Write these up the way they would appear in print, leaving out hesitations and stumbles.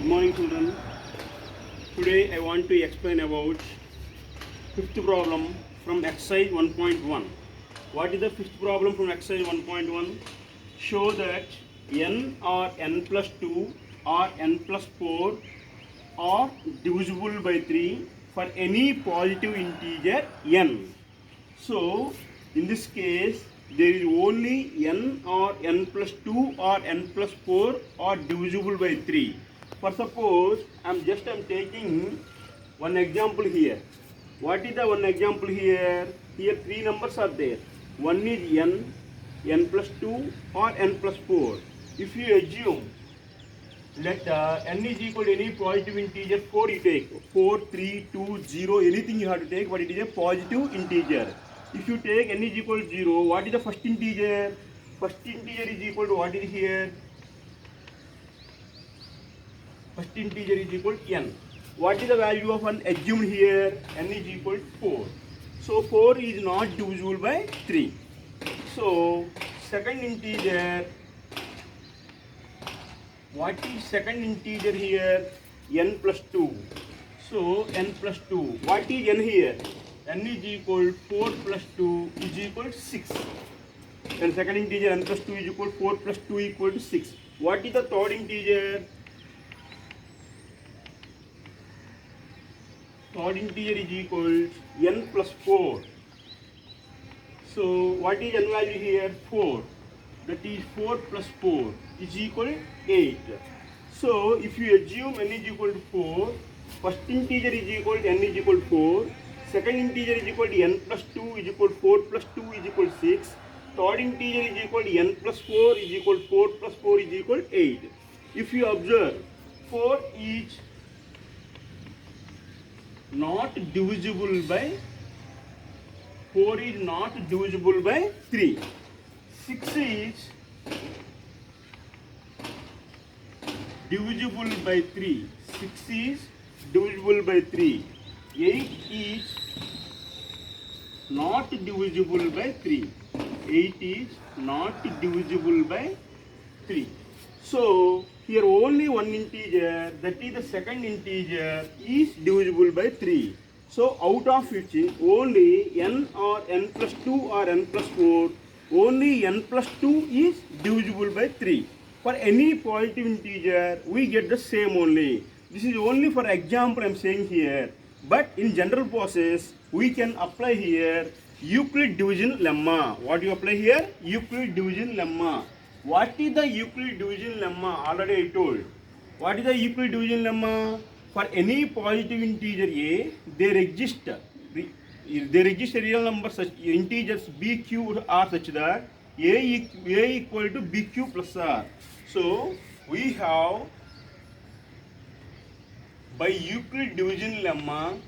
Good morning, children. Today I want to explain about fifth problem from exercise 1.1. What is the fifth problem from exercise 1.1? Show that n or n plus 2 or n plus 4 are divisible by 3 for any positive integer n. So, in this case, there is only n or n plus 2 or n plus 4 are divisible by 3. For suppose, I'm taking one example here. What is the one example here? Here three numbers are there. One is n, n plus 2 or n plus 4. If you assume let n is equal to any positive integer 4 you take. 4, 3, 2, 0, anything you have to take, but it is a positive integer. If you take n is equal to 0, what is the first integer? First integer is equal to what is here? First integer is equal to n. What is the value of n assumed here? N is equal to 4. So 4 is not divisible by 3. So second integer, what is second integer here? N plus 2. So n plus 2. What is n here? N is equal to 4 plus 2 is equal to 6. And second integer n plus 2 is equal to 4 plus 2 equal to 6. What is the third integer? Third integer is equal to n plus 4. So what is n value here? 4. That is 4 plus 4 is equal to 8. So if you assume n is equal to 4, first integer is equal to n is equal to 4, second integer is equal to n plus 2 is equal to 4 plus 2 is equal to 6, third integer is equal to n plus 4 is equal to 4 plus 4 is equal to 8. If you observe, 4 is not divisible by 4 is not divisible by 3. 6 is divisible by 3. 6 is divisible by 3. 8 is not divisible by 3. 8 is not divisible by 3. So here only one integer, that is the second integer, is divisible by 3. So out of which only n or n plus 2 or n plus 4, only n plus 2 is divisible by 3. For any positive integer, we get the same only. This is only for example I am saying here. But in general process, we can apply here Euclid division lemma. What do you apply here? Euclid division lemma. What is the Euclid division lemma? Already I told. What is the Euclid division lemma? For any positive integer a, there exist a real number such integers b, q are such that a equal to bq plus r. So we have by Euclid division lemma,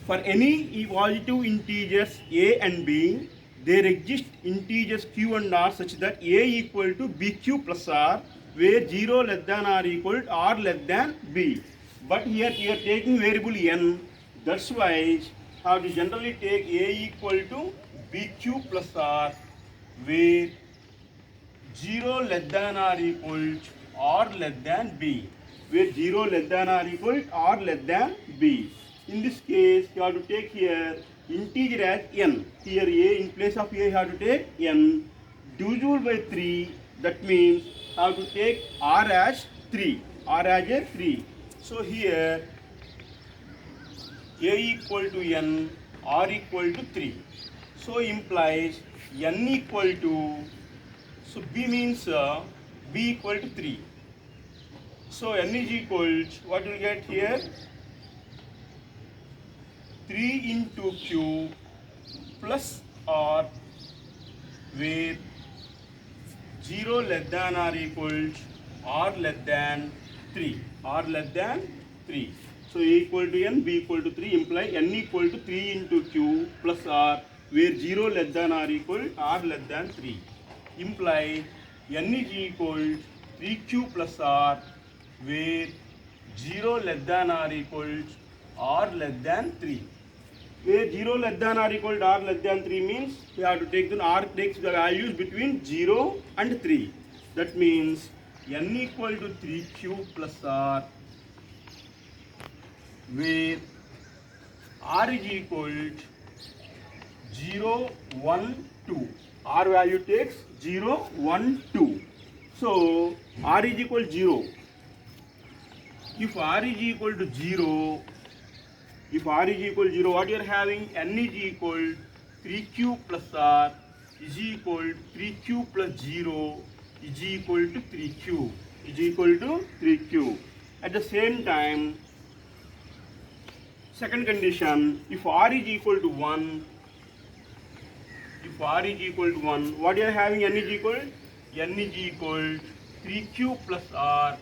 for any positive integers a and b, there exist integers q and r such that a equal to bq plus r, where 0 less than or equal to r less than b. But here you are taking variable n, that's why how to generally take a equal to bq plus r, where 0 less than or equal to r less than b, where 0 less than or equal to r less than b. In this case, you have to take here integer as n. Here a, in place of a, you have to take n, divisible by 3. That means you have to take r as 3. R as a 3. So here a equal to n, r equal to 3. So implies n equal to, so b means b equal to 3. So n is equal to, what will get here? 3 into q plus r, where 0 less than or equal to r less than 3. R less than 3. So a equal to n, b equal to 3 imply n equal to 3 into q plus r, where 0 less than or equal to r less than 3. Imply n is equal to 3q plus r, where 0 less than or equal to r less than 3. where 0 less than or equal to r less than 3 means we have to take the r takes the values between 0 and 3. That means n equal to 3q plus r, where r is equal to 0, 1, 2. R value takes 0, 1, 2. So r is equal to 0. If r is equal to 0, what you are having, n is equal to 3q plus r is equal to 3q plus 0 is equal to 3q. At the same time, second condition, if r is equal to 1, what you are having, n is equal to 3q plus r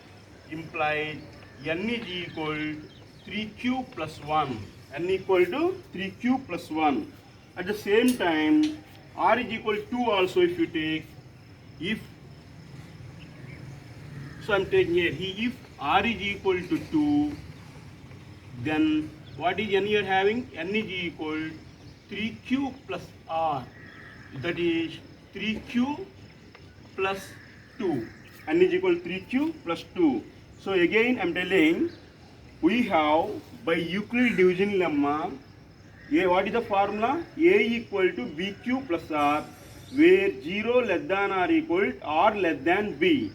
implies n is equal to 3q plus 1. n equal to 3q plus 1. At the same time, r is equal to 2 also if you take, so I am taking here, if r is equal to 2, then what is n you are having? n is equal to 3q plus r, that is 3q plus 2. n is equal to 3q plus 2. So again I am telling, we have by Euclid division lemma, what is the formula? A equal to bq plus r, where 0 less than or equal to r less than b.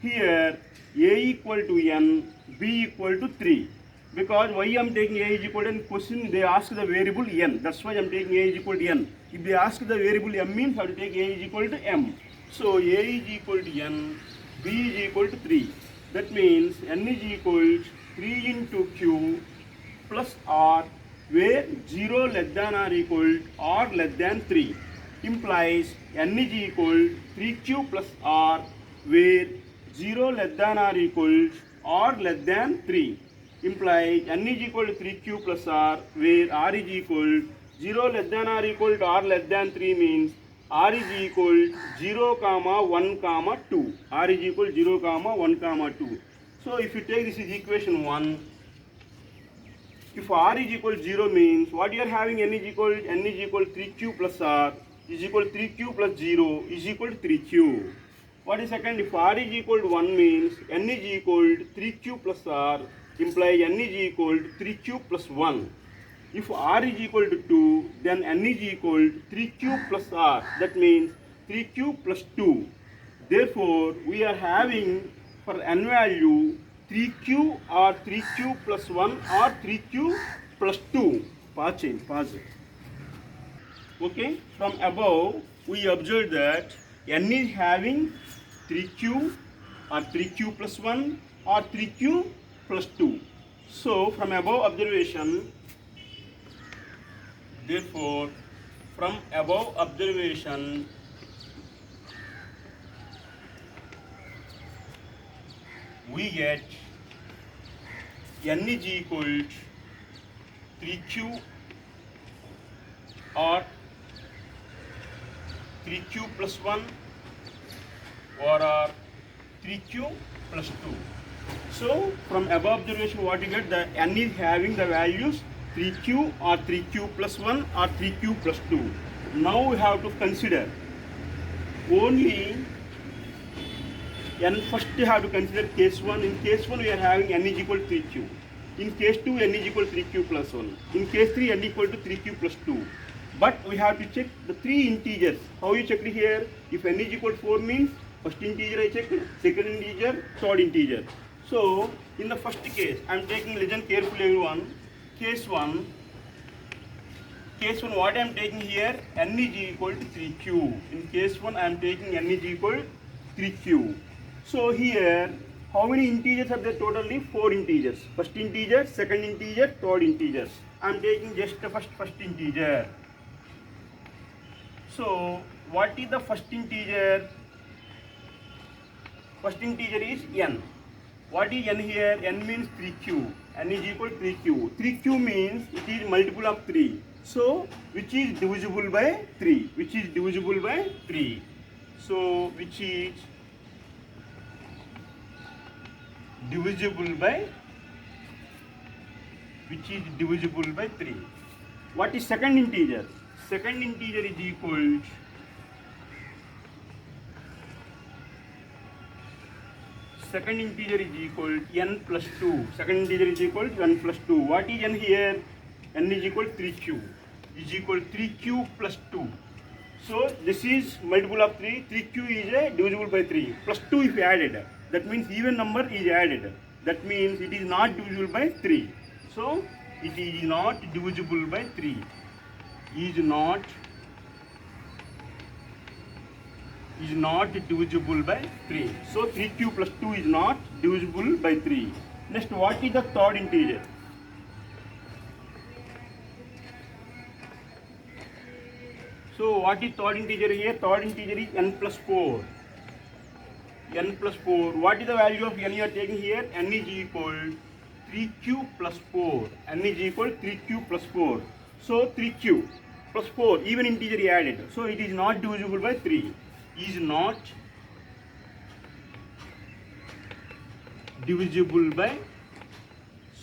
Here a equal to n, b equal to 3. Because why I am taking a is equal to n, question they ask the variable n. That's why I am taking a is equal to n. If they ask the variable m means I have to take a is equal to m. So a is equal to n, b is equal to 3. That means n is equal to 3 into q plus r, where 0 less than or equal to r less than 3, implies n is equal to 3q plus r, where 0 less than or equal to r less than 3, implies n is equal to 3q plus r, where r is equal to 0 less than or equal to r less than 3 means r is equal to 0, 1, 2. r is equal to 0, 1, 2. So if you take this is equation 1, if r is equal to 0 means what you are having, n is equal to 3q plus r is equal to 3q plus 0 is equal to 3q. What is second? If r is equal to 1 means n is equal to 3q plus r, implies n is equal to 3q plus 1. If r is equal to 2, then n is equal to 3q plus r. That means 3q plus 2. Therefore, we are having for n value 3q or 3q plus 1 or 3q plus 2. Pause it. Okay, from above we observe that n is having 3q or 3q plus 1 or 3q plus 2. So from above observation, therefore from above observation, we get n is equal to 3q or 3q plus 1 or 3q plus 2. So from above observation what you get, the n is having the values 3q or 3q plus 1 or 3q plus 2. Now we have to consider only n. First you have to consider case 1. In case 1 we are having n is equal to 3q. In case 2 n is equal to 3q plus 1. In case 3 n equal to 3q plus 2. But we have to check the 3 integers. How you checked here? If n is equal to 4 means first integer I checked, second integer, third integer. So in the first case, I am taking, listen carefully everyone. Case 1, what I am taking here, n is equal to 3q. In case 1 I am taking n is equal to 3q. So here, how many integers are there totally? 4 integers. First integer, second integer, third integers. I am taking just the first integer. So what is the first integer? First integer is n. What is n here? N means 3q. N is equal to 3q. 3q means it is multiple of 3. So which is divisible by 3? Which is divisible by 3? So which is divisible by 3? What is second integer? Second integer is equal n plus 2. Second integer is equal to n plus 2. What is n here? N is equal to 3q. Is equal to 3q plus 2. So this is multiple of 3. 3q is divisible by 3. Plus 2 if added. That means even number is added. That means it is not divisible by 3. So it is not divisible by 3. Is not divisible by 3. So 3q plus 2 is not divisible by 3. Next, what is the third integer? So what is third integer here? Third integer is n plus 4. N plus 4. What is the value of n you are taking here? N is equal 3q plus 4. N is equal 3q plus 4. So 3q plus 4, even integer added. So it is not divisible by 3. Is not divisible by,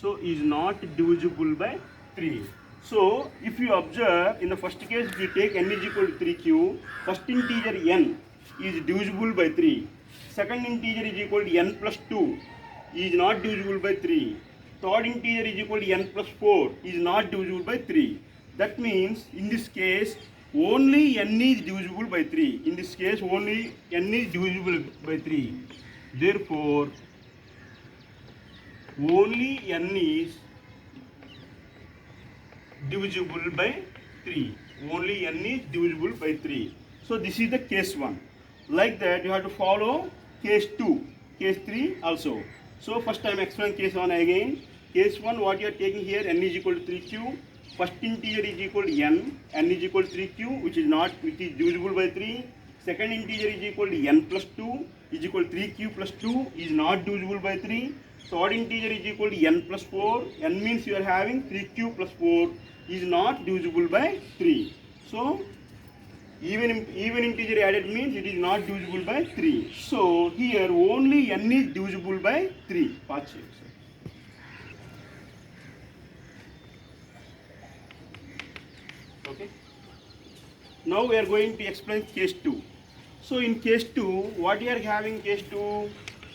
so is not divisible by 3. So if you observe, in the first case, if you take n is equal to 3q, first integer n is divisible by 3. Second integer is equal to n plus 2 is not divisible by 3. Third integer is equal to n plus 4 is not divisible by 3. That means in this case only n is divisible by 3. In this case only n is divisible by 3. Therefore only n is divisible by 3. Only n is divisible by 3. So this is the case 1. Like that you have to follow case 2, case 3 also. So first I am explaining case 1 again. Case 1, what you are taking here, n is equal to 3q. First integer is equal to n is equal to 3q, which is divisible by 3. Second integer is equal to n plus 2 is equal to 3q plus 2 is not divisible by 3. Third integer is equal to n plus 4. N means you are having 3q plus 4 is not divisible by 3. So even integer added means it is not divisible by 3. So here only n is divisible by 3. Okay. Now we are going to explain case 2. So in case 2, what we are having case 2?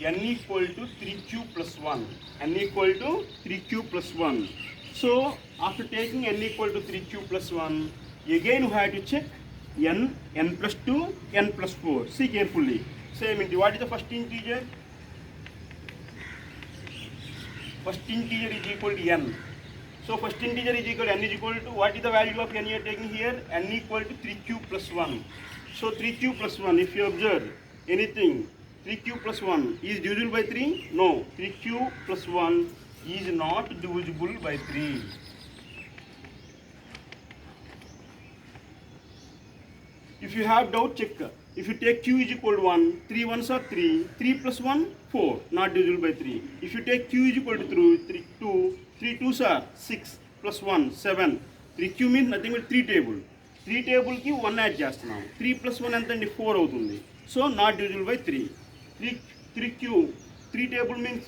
N equal to 3q plus 1. N equal to 3q plus 1. So after taking n equal to 3q plus 1, again we have to check n plus 2, n plus 4. See carefully. Same integer. What is the first integer? First integer is equal to n. So first integer is equal to n is equal to, what is the value of n you are taking here? N equal to 3q plus 1. So 3q plus 1, if you observe anything, 3q plus 1 is divisible by 3? No. 3q plus 1 is not divisible by 3. If you have doubt, check. If you take q is equal to 1, 3 ones are 3, 3 plus 1, 4, not divisible by 3. If you take q is equal to 2, 3 twos are 6, plus 1, 7. 3q means nothing but 3 table. 3 table ki 1 add చేస్తున్నాం. 3 plus 1 ఎంతండి 4 అవుతుంది. So not divisible by 3. 3q, 3 table means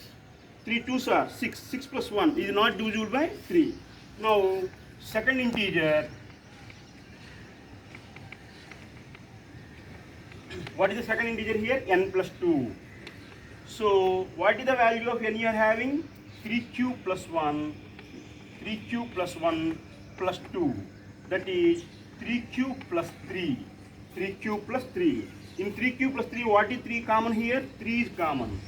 3 twos are 6, 6 plus 1 is not divisible by 3. Now second integer, what is the second integer here? N plus 2. So what is the value of n you are having? 3q plus 1, 3q plus 1 plus 2. That is 3q plus 3. 3q plus 3. In 3q plus 3, what is 3 common here? 3 is common.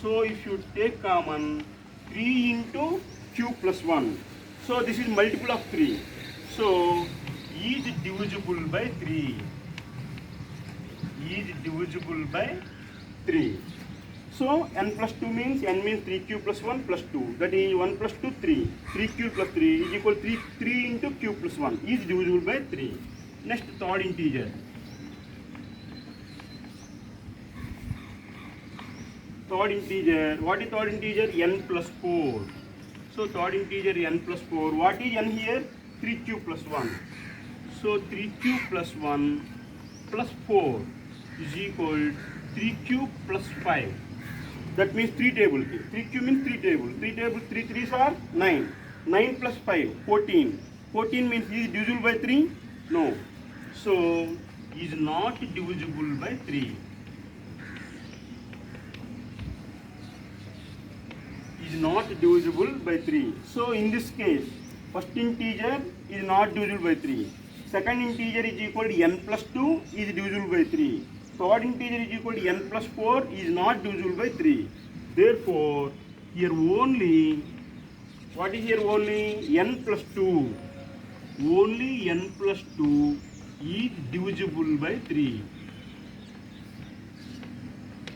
So if you take common 3 into q plus 1. So this is multiple of 3. So is divisible by 3. Is divisible by 3. So n plus 2 means n means 3q plus 1 plus 2. That is 1 plus 2, 3. 3q plus 3 is equal to 3 into q plus 1 is divisible by 3. Next, third integer. Third integer. What is third integer? N plus 4. So third integer n plus 4. What is n here? 3q plus 1. So 3q plus 1 plus 4 is equal to 3q plus 5. That means 3 table. 3q means 3 table. 3 table, 3 3s are 9. 9 plus 5, 14. 14 means is divisible by 3? No. So is not divisible by 3. Is not divisible by 3. So in this case, first integer is not divisible by 3. Second integer is equal to n plus 2 is divisible by 3. Third integer is equal to n plus 4 is not divisible by 3. Therefore, here only, what is here only? N plus 2. Only n plus 2 is divisible by 3.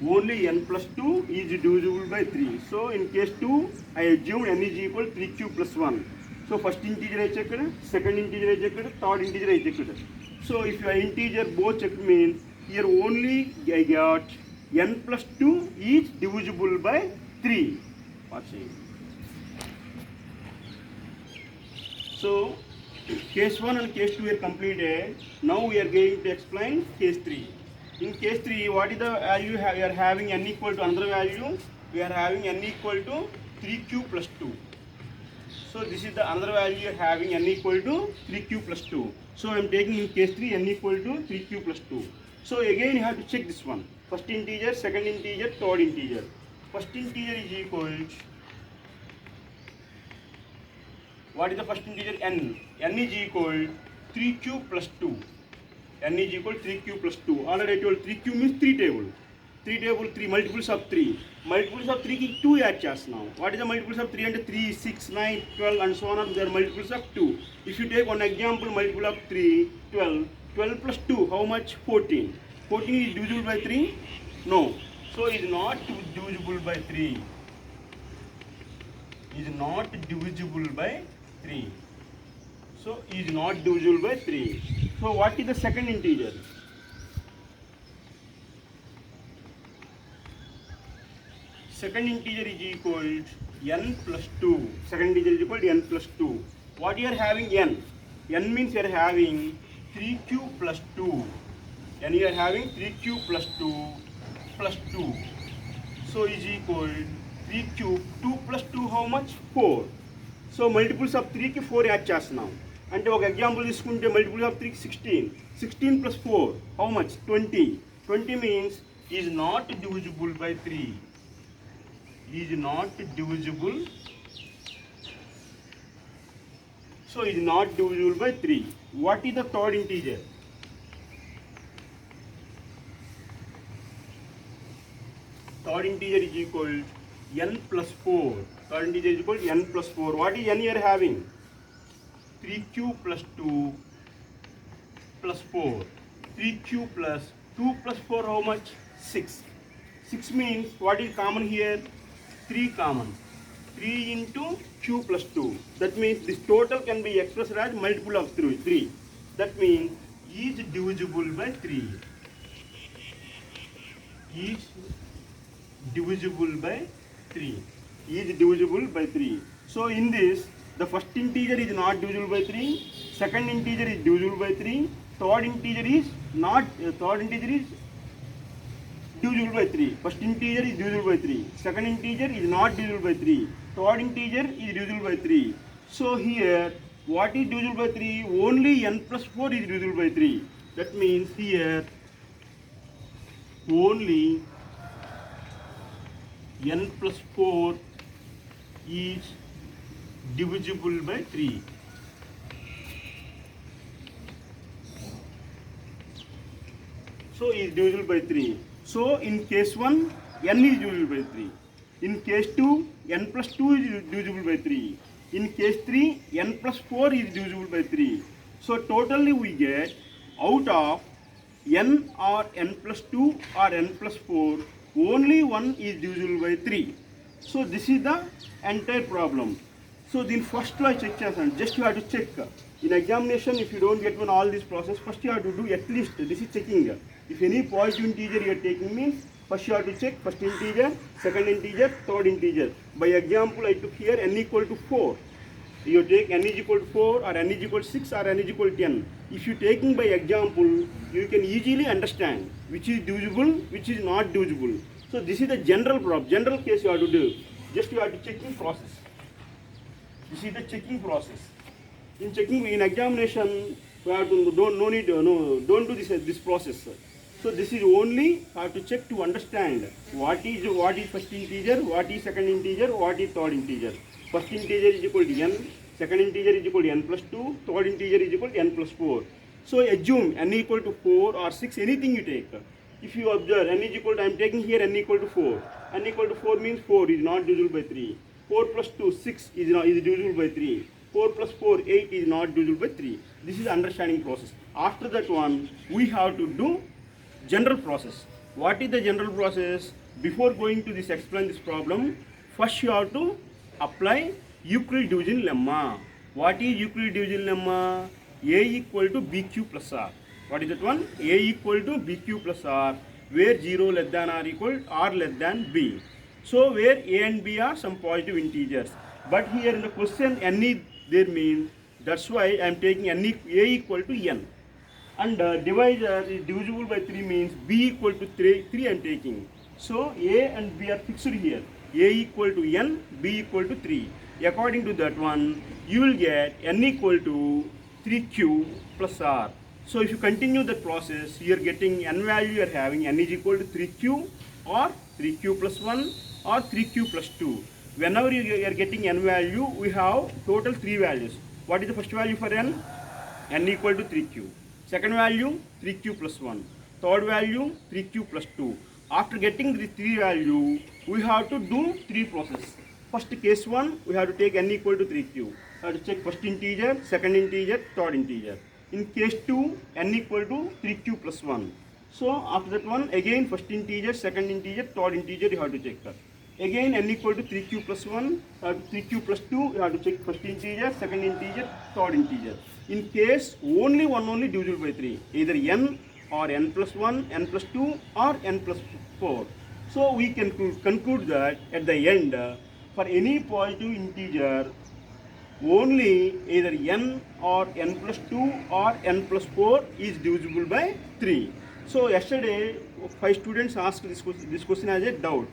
Only n plus 2 is divisible by 3. So in case 2, I assumed n is equal to 3 cube plus 1. So first integer I checked, second integer I checked, third integer I checked. So if your integer both checked means here only I got n plus 2 is divisible by 3. Watching. So case 1 and case 2 are completed. Now we are going to explain case 3. In case 3, what is the value we are having n equal to another value? We are having n equal to 3q plus 2. So this is the another value you are having n equal to 3q plus 2. So I am taking in case 3 n equal to 3q plus 2. So again you have to check this one. First integer, second integer, third integer. First integer is equal to, what is the first integer? N. N is equal to 3q plus 2. N is equal to 3q plus 2. Already I told 3q means 3 table. 3 table, 3 multiples of 3. Multiples of 3 ki 2 add chas now. What is the multiples of 3 and 3, 6, 9, 12 and so on? They are multiples of 2. If you take one example, multiple of 3, 12. 12 plus 2, how much? 14. 14 is divisible by 3? No. So it is not divisible by 3. Is not divisible by 3. So is not divisible by 3. So what is the second integer? Second integer is equal to n plus 2. Second integer is equal to n plus 2. What you are having n? N means you are having 3q plus 2. And you are having 3q plus 2 plus 2. So is equal to 3q, 2 plus 2 how much? 4. So multiples of 3 ki 4 add chas now. అంటే ఒక example తీసుకుంటే multiple of 3 16. 16 plus 4 how much? 20. 20 means is not divisible by 3. Is not divisible. So is not divisible by 3. What is the third integer? Third integer is equal to n plus 4. Third integer is equal to n plus 4. What is n you are having? 3q plus 2 plus 4. 3q plus 2 plus 4 how much? 6. 6 means what is common here? 3 common. 3 into q plus 2. That means this total can be expressed as multiple of 3. That means is divisible by 3. Is divisible by 3. Is divisible by 3. So in this, the first integer is not divisible by 3, second integer is divisible by 3, third integer is divisible by 3. First integer is divisible by 3, second integer is not divisible by 3, third integer is divisible by 3. So here, what is divisible by 3? Only n plus 4 is divisible by 3. That means here, only n plus 4 is divisible by 3. So is divisible by 3. So in case 1, n is divisible by 3. In case 2, n plus 2 is divisible by 3. In case 3, n plus 4 is divisible by 3. So totally we get out of n or n plus 2 or n plus 4, only one is divisible by 3. So this is the entire problem. So then first I check chance, just you have to check. In examination, if you don't get one all this process, first you have to do at least, this is checking. If any positive integer you are taking means, first you have to check first integer, second integer, third integer. By example, I took here n equal to 4. You take n is equal to 4 or n is equal to 6 or n is equal to 10. If you taking by example, you can easily understand which is divisible, which is not divisible. So this is the general problem, general case you have to do. Just you have to checking process. This is the checking process. in checking in examination, we have to don't do this process. So this is only have to check to understand what is first integer, what is second integer, what is third integer. First integer is equal to n, second integer is equal to n plus 2, third integer is equal to n plus 4. So assume n equal to 4 or 6, anything you take. If you observe n is equal to, I am taking here n equal to 4. N equal to 4 means 4 is not divisible by 3. 4 plus 2, 6 is divisible by 3. 4 plus 4, 8 is not divisible by 3. This is understanding process. After that one, we have to do general process. What is the general process? Before going to this explain this problem, first you have to apply Euclid division lemma. What is Euclid division lemma? A equal to BQ plus R. What is that one? A equal to BQ plus R, where 0 less than or equal R less than B. So where A and B are some positive integers. But here in the question n is there means, that's why I am taking A equal to n. And divisor is divisible by 3 means B equal to 3 I am taking. So A and B are fixed here. A equal to n, B equal to 3. According to that one, you will get n equal to 3q plus r. So if you continue that process, you are getting n value, you are having n is equal to 3q or 3q plus 1 or 3q plus 2. Whenever you are getting n value, we have total 3 values. What is the first value for n? N equal to 3q. Second value 3q plus 1. Third value 3q plus 2. After getting the 3 value, we have to do 3 process. First case 1, we have to take n equal to 3q. We have to check first integer, second integer, third integer. In case 2, n equal to 3q plus 1. So after that one, again first integer, second integer, third integer you have to check that. Again n equal to 3q plus 1, 3q plus 2, you have to check first integer, second integer, third integer. In case only divisible by 3, either n or n plus 1, n plus 2 or n plus 4. So we can conclude that at the end, for any positive integer, only either n or n plus 2 or n plus 4 is divisible by 3. So yesterday 5 students asked this question as a doubt.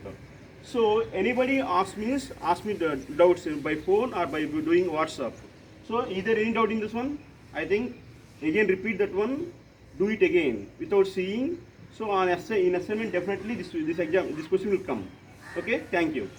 So anybody ask me the doubts by phone or by doing WhatsApp. So either any doubt in this one, I think again repeat that one, do it again without seeing. So on in assignment definitely this question will come. Okay, thank you.